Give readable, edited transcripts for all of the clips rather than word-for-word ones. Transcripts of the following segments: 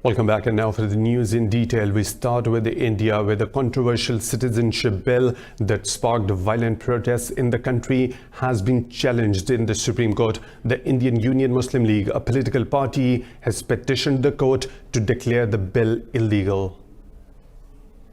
Welcome back, and now for the news in detail. We start with India, where the controversial citizenship bill that sparked violent protests in the country has been challenged in the Supreme Court. The Indian Union Muslim League, a political party, has petitioned the court to declare the bill illegal.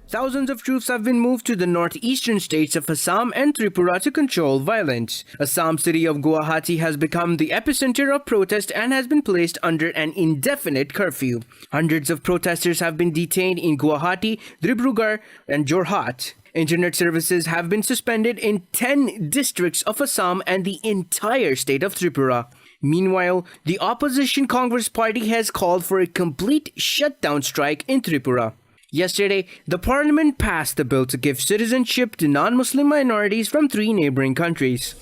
Thousands of troops have been moved to the northeastern states of Assam and Tripura to control violence. Assam's city of Guwahati has become the epicenter of protest and has been placed under an indefinite curfew. Hundreds of protesters have been detained in Guwahati, Dibrugarh and Jorhat. Internet services have been suspended in 10 districts of Assam and the entire state of Tripura. Meanwhile, the opposition Congress party has called for a complete shutdown strike in Tripura. Yesterday, the parliament passed the bill to give citizenship to non-Muslim minorities from 3 neighboring countries.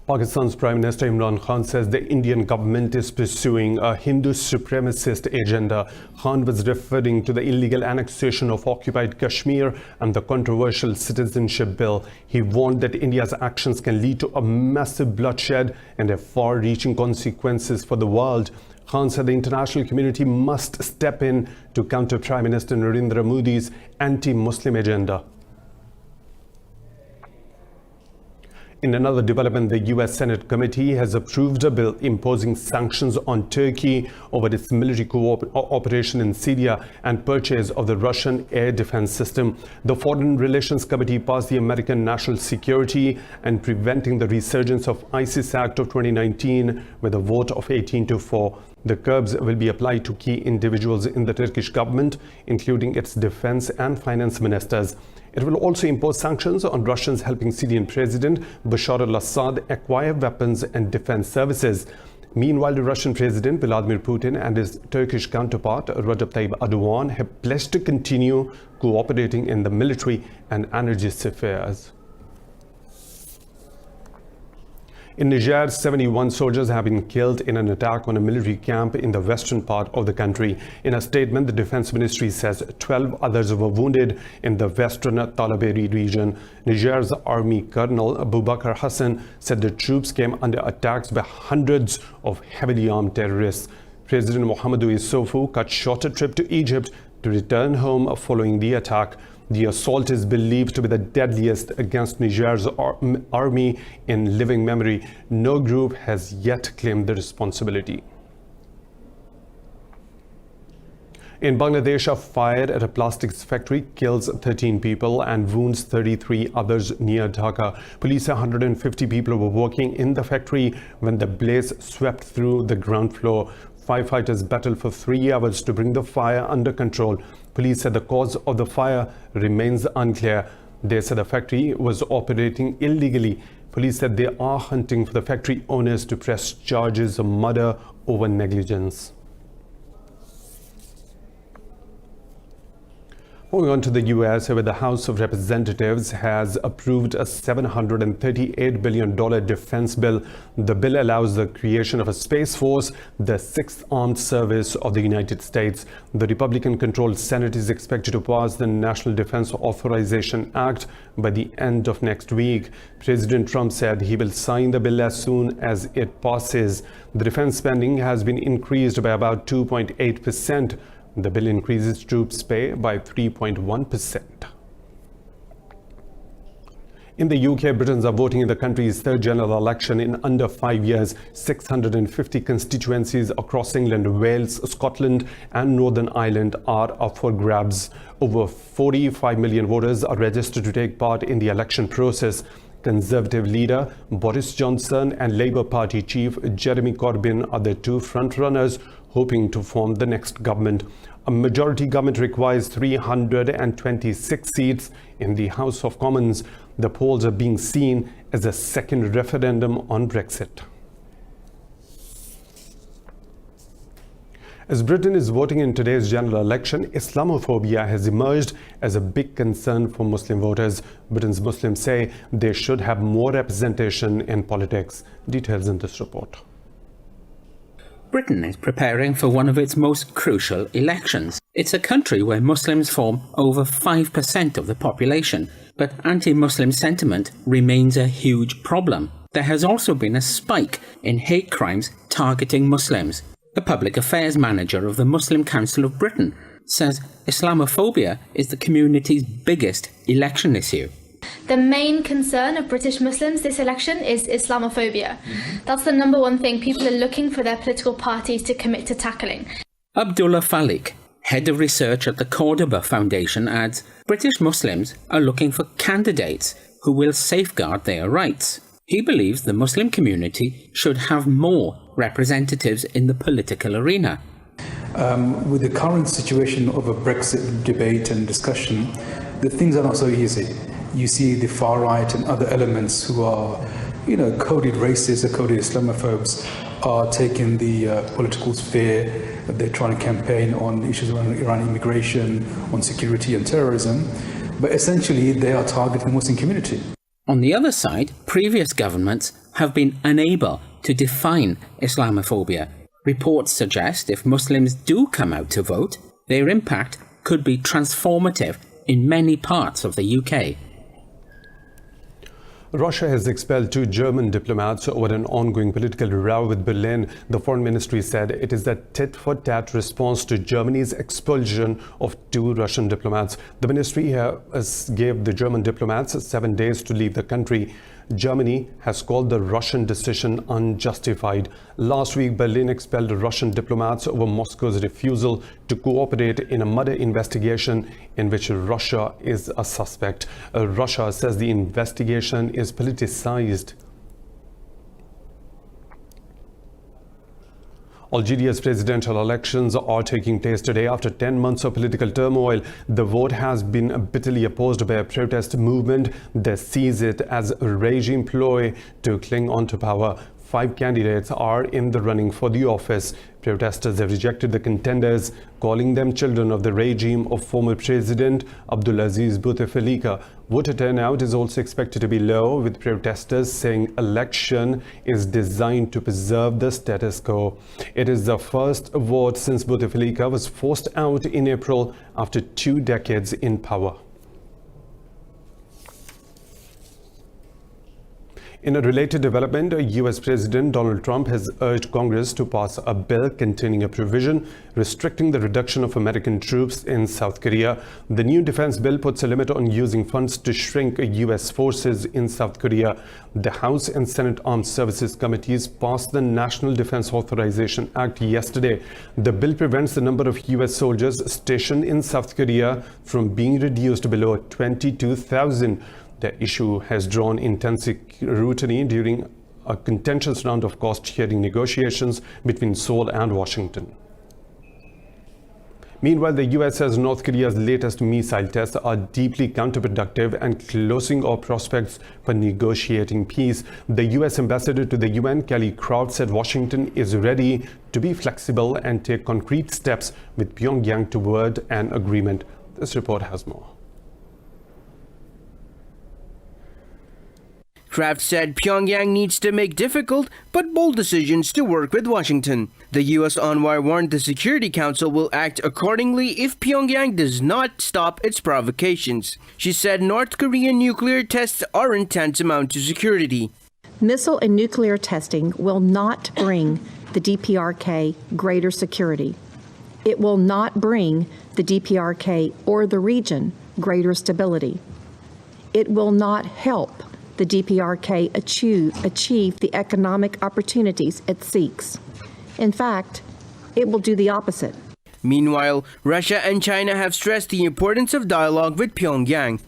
Pakistan's Prime Minister Imran Khan says the Indian government is pursuing a Hindu supremacist agenda. Khan was referring to the illegal annexation of occupied Kashmir and the controversial citizenship bill. He warned that India's actions can lead to a massive bloodshed and have far-reaching consequences for the world. Khan said the international community must step in to counter Prime Minister Narendra Modi's anti-Muslim agenda. In another development, the US Senate committee has approved a bill imposing sanctions on Turkey over its military cooperation in Syria and purchase of the Russian air defense system. The Foreign Relations Committee passed the American National Security and Preventing the Resurgence of ISIS Act of 2019 with a vote of 18-4. The curbs will be applied to key individuals in the Turkish government, including its defense and finance ministers. It will also impose sanctions on Russians helping Syrian President Bashar al-Assad acquire weapons and defense services. Meanwhile, the Russian President Vladimir Putin and his Turkish counterpart Recep Tayyip Erdogan have pledged to continue cooperating in the military and energy spheres. In Niger, 71 soldiers have been killed in an attack on a military camp in the western part of the country. In a statement, the Defense Ministry says 12 others were wounded in the western Talaberi region. Niger's Army Colonel Abubakar Hassan said the troops came under attacks by hundreds of heavily armed terrorists. President Mohamedou Issoufou cut short a trip to Egypt to return home following the attack. The assault is believed to be the deadliest against Niger's army in living memory. No group has yet claimed the responsibility. In Bangladesh, a fire at a plastics factory kills 13 people and wounds 33 others near Dhaka. Police say 150 people were working in the factory when the blaze swept through the ground floor. Firefighters battled for 3 hours to bring the fire under control. Police said the cause of the fire remains unclear. They said the factory was operating illegally. Police said they are hunting for the factory owners to press charges of murder over negligence. Moving on to the US, where the House of Representatives has approved a $738 billion defense bill. The bill allows the creation of a Space Force, the 6th armed service of the United States. The Republican-controlled Senate is expected to pass the National Defense Authorization Act by the end of next week. President Trump said he will sign the bill as soon as it passes. The defense spending has been increased by about 2.8%. The bill increases troops' pay by 3.1%. In the UK, Britons are voting in the country's 3rd general election in under 5 years. 650 constituencies across England, Wales, Scotland and Northern Ireland are up for grabs. Over 45 million voters are registered to take part in the election process. Conservative leader Boris Johnson and Labour Party chief Jeremy Corbyn are the 2 frontrunners hoping to form the next government. A majority government requires 326 seats in the House of Commons. The polls are being seen as a second referendum on Brexit. As Britain is voting in today's general election, Islamophobia has emerged as a big concern for Muslim voters. Britain's Muslims say they should have more representation in politics. Details in this report. Britain is preparing for one of its most crucial elections. It's a country where Muslims form over 5% of the population, but anti-Muslim sentiment remains a huge problem. There has also been a spike in hate crimes targeting Muslims. The public affairs manager of the Muslim Council of Britain says Islamophobia is the community's biggest election issue. The main concern of British Muslims this election is Islamophobia. That's the number one thing people are looking for their political parties to commit to tackling. Abdullah Falik, head of research at the Cordoba Foundation, adds British Muslims are looking for candidates who will safeguard their rights. He believes the Muslim community should have more representatives in the political arena. With the current situation of a Brexit debate and discussion, the things are not so easy. You see the far right and other elements who are, coded racists or coded Islamophobes are taking the political sphere. They're trying to campaign on issues around Iran immigration, on security and terrorism. But essentially, they are targeting the Muslim community. On the other side, previous governments have been unable to define Islamophobia. Reports suggest if Muslims do come out to vote, their impact could be transformative in many parts of the UK. Russia has expelled 2 German diplomats over an ongoing political row with Berlin. The foreign ministry said it is a tit-for-tat response to Germany's expulsion of 2 Russian diplomats. The ministry gave the German diplomats 7 days to leave the country. Germany has called the Russian decision unjustified. Last week, Berlin expelled Russian diplomats over Moscow's refusal to cooperate in a murder investigation in which Russia is a suspect. Russia says the investigation is politicized. Algeria's presidential elections are taking place today after 10 months of political turmoil. The vote has been bitterly opposed by a protest movement that sees it as a regime ploy to cling on to power. 5 candidates are in the running for the office. Protesters have rejected the contenders, calling them children of the regime of former President Abdulaziz Bouteflika. Voter turnout is also expected to be low, with protesters saying election is designed to preserve the status quo. It is the first vote since Bouteflika was forced out in April after 2 decades in power. In a related development, US President Donald Trump has urged Congress to pass a bill containing a provision restricting the reduction of American troops in South Korea. The new defense bill puts a limit on using funds to shrink US forces in South Korea. The House and Senate Armed Services Committees passed the National Defense Authorization Act yesterday. The bill prevents the number of US soldiers stationed in South Korea from being reduced below 22,000. The issue has drawn intense scrutiny during a contentious round of cost-sharing negotiations between Seoul and Washington. Meanwhile, the US says North Korea's latest missile tests are deeply counterproductive and closing all prospects for negotiating peace. The US ambassador to the UN, Kelly Crouch, said Washington is ready to be flexible and take concrete steps with Pyongyang toward an agreement. This report has more. Kraft said Pyongyang needs to make difficult but bold decisions to work with Washington. The U.S. envoy warned the Security Council will act accordingly if Pyongyang does not stop its provocations. She said North Korean nuclear tests aren't tantamount to security. Missile and nuclear testing will not bring the DPRK greater security. It will not bring the DPRK or the region greater stability. It will not help the DPRK achieve the economic opportunities it seeks. In fact, it will do the opposite. Meanwhile, Russia and China have stressed the importance of dialogue with Pyongyang.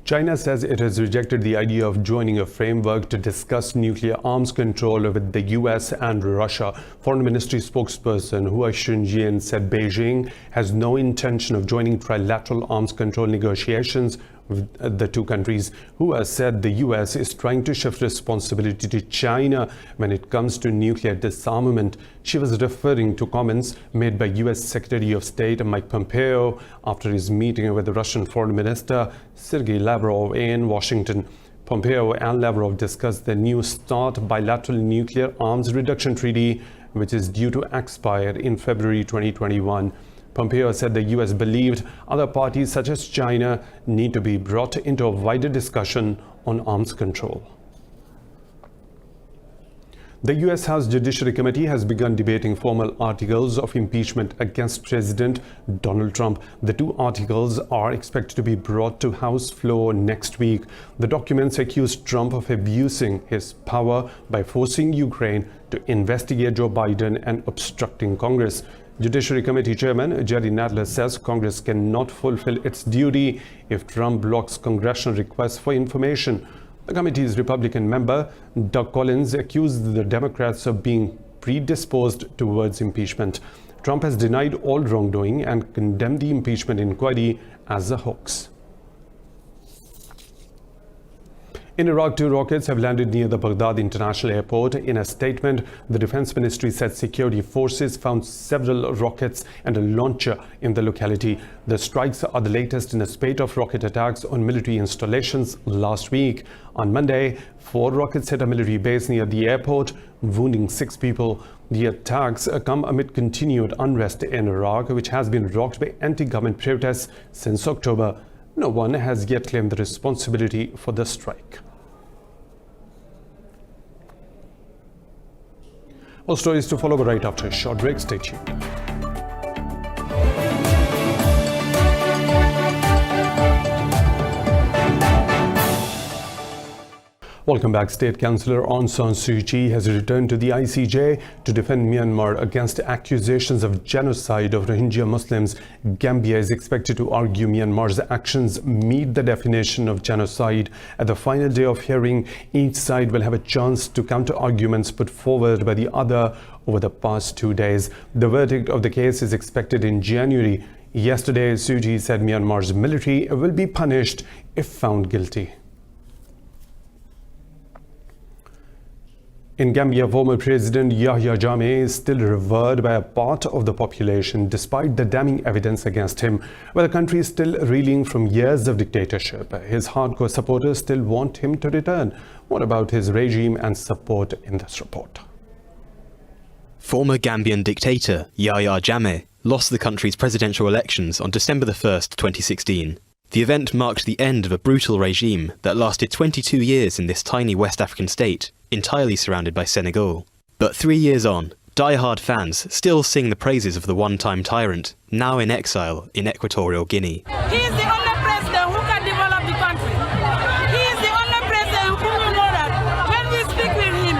China says it has rejected the idea of joining a framework to discuss nuclear arms control with the US and Russia. Foreign Ministry spokesperson Hua Shunjian said Beijing has no intention of joining trilateral arms control negotiations with the 2 countries. Hua said the US is trying to shift responsibility to China when it comes to nuclear disarmament. She was referring to comments made by US Secretary of State Mike Pompeo after his meeting with the Russian Foreign Minister Sergei Lavrov in Washington. Pompeo and Lavrov discussed the New START bilateral nuclear arms reduction treaty, which is due to expire in February 2021. Pompeo said the US believed other parties such as China need to be brought into a wider discussion on arms control. The U.S. House Judiciary Committee has begun debating formal articles of impeachment against President Donald Trump. The two articles are expected to be brought to House floor next week. The documents accuse Trump of abusing his power by forcing Ukraine to investigate Joe Biden and obstructing Congress. Judiciary Committee Chairman Jerry Nadler says Congress cannot fulfill its duty if Trump blocks congressional requests for information. The committee's Republican member, Doug Collins, accused the Democrats of being predisposed towards impeachment. Trump has denied all wrongdoing and condemned the impeachment inquiry as a hoax. In Iraq, 2 rockets have landed near the Baghdad International Airport. In a statement, the Defense Ministry said security forces found several rockets and a launcher in the locality. The strikes are the latest in a spate of rocket attacks on military installations last week. On Monday, 4 rockets hit a military base near the airport, wounding 6 people. The attacks come amid continued unrest in Iraq, which has been rocked by anti-government protests since October. No one has yet claimed the responsibility for the strike. More stories to follow right after a short break. Stay tuned. Welcome back. State Councillor Aung San Suu Kyi has returned to the ICJ to defend Myanmar against accusations of genocide of Rohingya Muslims. Gambia is expected to argue Myanmar's actions meet the definition of genocide. At the final day of hearing, each side will have a chance to counter arguments put forward by the other over the past 2 days. The verdict of the case is expected in January. Yesterday, Suu Kyi said Myanmar's military will be punished if found guilty. In Gambia, former President Yahya Jammeh is still revered by a part of the population despite the damning evidence against him. While the country is still reeling from years of dictatorship, his hardcore supporters still want him to return. What about his regime and support in this report? Former Gambian dictator Yahya Jammeh lost the country's presidential elections on December 1st, 2016. The event marked the end of a brutal regime that lasted 22 years in this tiny West African state, entirely surrounded by Senegal. But 3 years on, die-hard fans still sing the praises of the one-time tyrant, now in exile in Equatorial Guinea. He is the only president who can develop the country. He is the only president who will know that when we speak with him,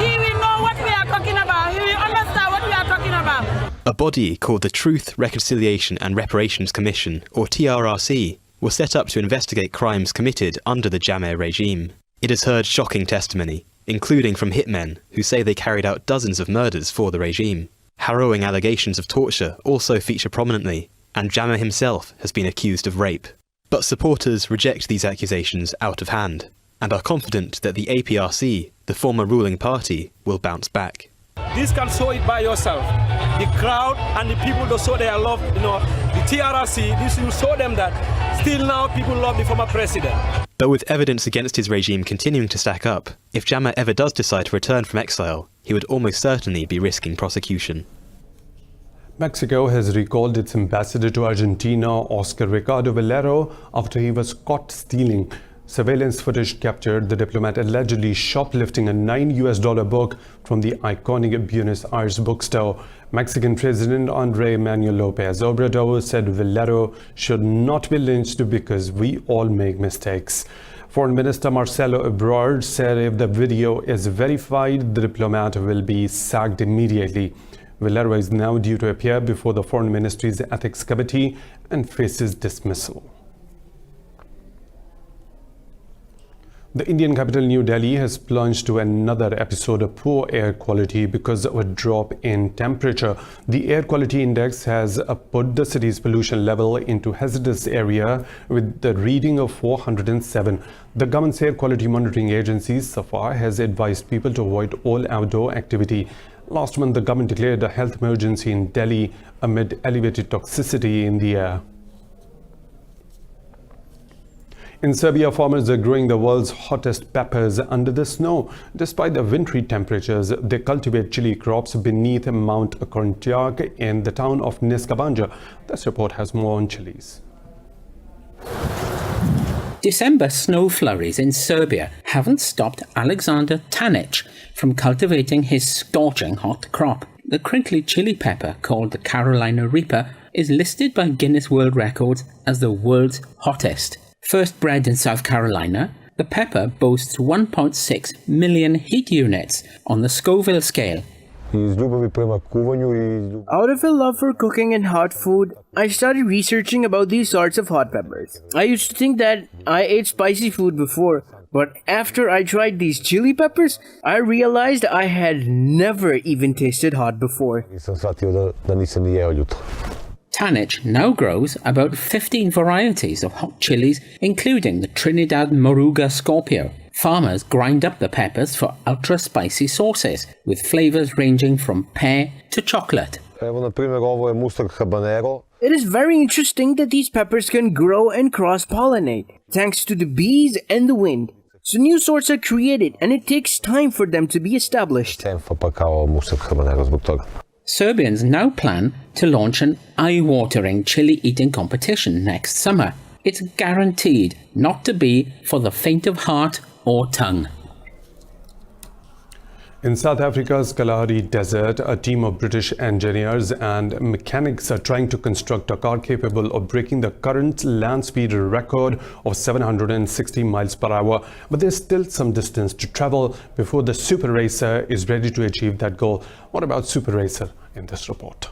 he will know what we are talking about. He will understand what we are talking about. A body called the Truth, Reconciliation and Reparations Commission, or TRRC, was set up to investigate crimes committed under the Jammeh regime. It has heard shocking testimony, including from hitmen who say they carried out dozens of murders for the regime. Harrowing allegations of torture also feature prominently, and Jammeh himself has been accused of rape. But supporters reject these accusations out of hand, and are confident that the APRC, the former ruling party, will bounce back. This can show it by yourself. The crowd and the people that show their love, the TRRC, this will show them that still now people love the former president. But with evidence against his regime continuing to stack up, if Jammeh ever does decide to return from exile, he would almost certainly be risking prosecution. Mexico has recalled its ambassador to Argentina, Oscar Ricardo Valero, after he was caught stealing. Surveillance footage captured the diplomat allegedly shoplifting a $9 book from the iconic Buenos Aires bookstore. Mexican President Andrés Manuel López Obrador said Valero should not be lynched because we all make mistakes. Foreign Minister Marcelo Ebrard said if the video is verified, the diplomat will be sacked immediately. Valero is now due to appear before the Foreign Ministry's Ethics Committee and faces dismissal. The Indian capital New Delhi has plunged to another episode of poor air quality because of a drop in temperature. The air quality index has put the city's pollution level into hazardous area with the reading of 407. The government's air quality monitoring agency, SAFA, has advised people to avoid all outdoor activity. Last month, the government declared a health emergency in Delhi amid elevated toxicity in the air. In Serbia, farmers are growing the world's hottest peppers under the snow. Despite the wintry temperatures, they cultivate chili crops beneath Mount Korntiak in the town of Niska Banja. This report has more on chilies. December snow flurries in Serbia haven't stopped Alexander Tanic from cultivating his scorching hot crop. The crinkly chili pepper, called the Carolina Reaper, is listed by Guinness World Records as the world's hottest. First bred in South Carolina, the pepper boasts 1.6 million heat units on the Scoville scale. Out of a love for cooking and hot food, I started researching about these sorts of hot peppers. I used to think that I ate spicy food before, but after I tried these chili peppers, I realized I had never even tasted hot before. Tanic now grows about 15 varieties of hot chilies, including the Trinidad Moruga Scorpio. Farmers grind up the peppers for ultra-spicy sauces, with flavors ranging from pear to chocolate. It is very interesting that these peppers can grow and cross-pollinate, thanks to the bees and the wind. So new sorts are created, and it takes time for them to be established. Serbians now plan to launch an eye-watering chili eating competition next summer. It's guaranteed not to be for the faint of heart or tongue. In South Africa's Kalahari Desert, a team of British engineers and mechanics are trying to construct a car capable of breaking the current land speed record of 760 miles per hour. But there's still some distance to travel before the Super Racer is ready to achieve that goal. What about Super Racer in this report?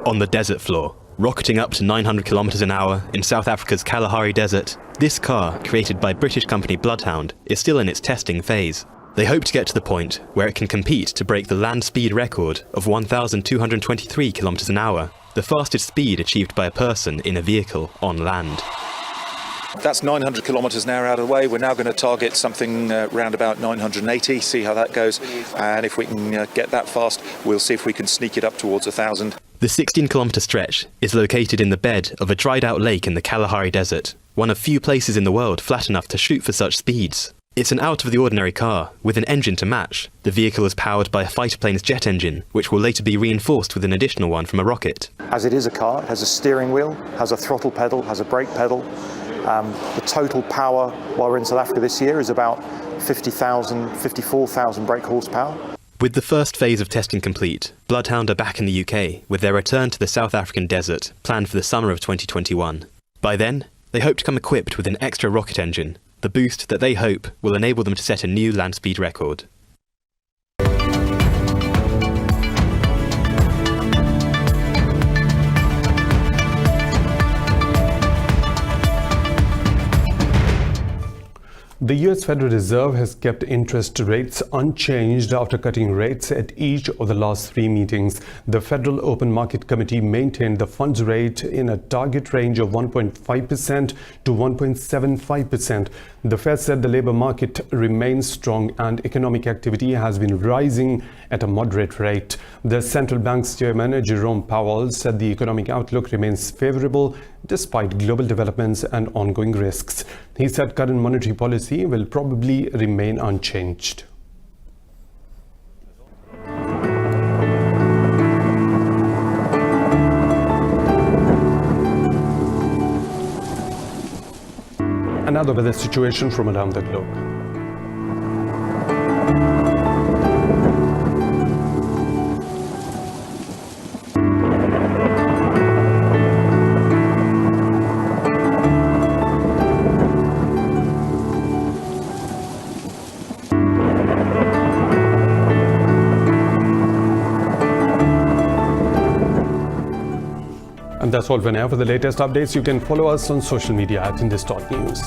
On the desert floor, rocketing up to 900 kilometers an hour in South Africa's Kalahari Desert, this car, created by British company Bloodhound, is still in its testing phase. They hope to get to the point where it can compete to break the land speed record of 1,223 kilometers an hour, the fastest speed achieved by a person in a vehicle on land. That's 900 kilometres an hour out of the way. We're now going to target something around about 980, see how that goes. And if we can get that fast, we'll see if we can sneak it up towards 1,000. The 16-kilometre stretch is located in the bed of a dried-out lake in the Kalahari Desert, one of few places in the world flat enough to shoot for such speeds. It's an out-of-the-ordinary car, with an engine to match. The vehicle is powered by a fighter plane's jet engine, which will later be reinforced with an additional one from a rocket. As it is a car, it has a steering wheel, has a throttle pedal, has a brake pedal. The total power while we're in South Africa this year is about 54,000 brake horsepower. With the first phase of testing complete, Bloodhound are back in the UK, with their return to the South African desert planned for the summer of 2021. By then, they hope to come equipped with an extra rocket engine, the boost that they hope will enable them to set a new land speed record. The US Federal Reserve has kept interest rates unchanged after cutting rates at each of the last three meetings. The Federal Open Market Committee maintained the funds rate in a target range of 1.5% to 1.75%. The Fed said the labor market remains strong and economic activity has been rising at a moderate rate. The central bank's chairman, Jerome Powell, said the economic outlook remains favorable despite global developments and ongoing risks. He said current monetary policy will probably remain unchanged. Another weather situation from around the globe. And that's all for now. For the latest updates, you can follow us on social media at Indus.News.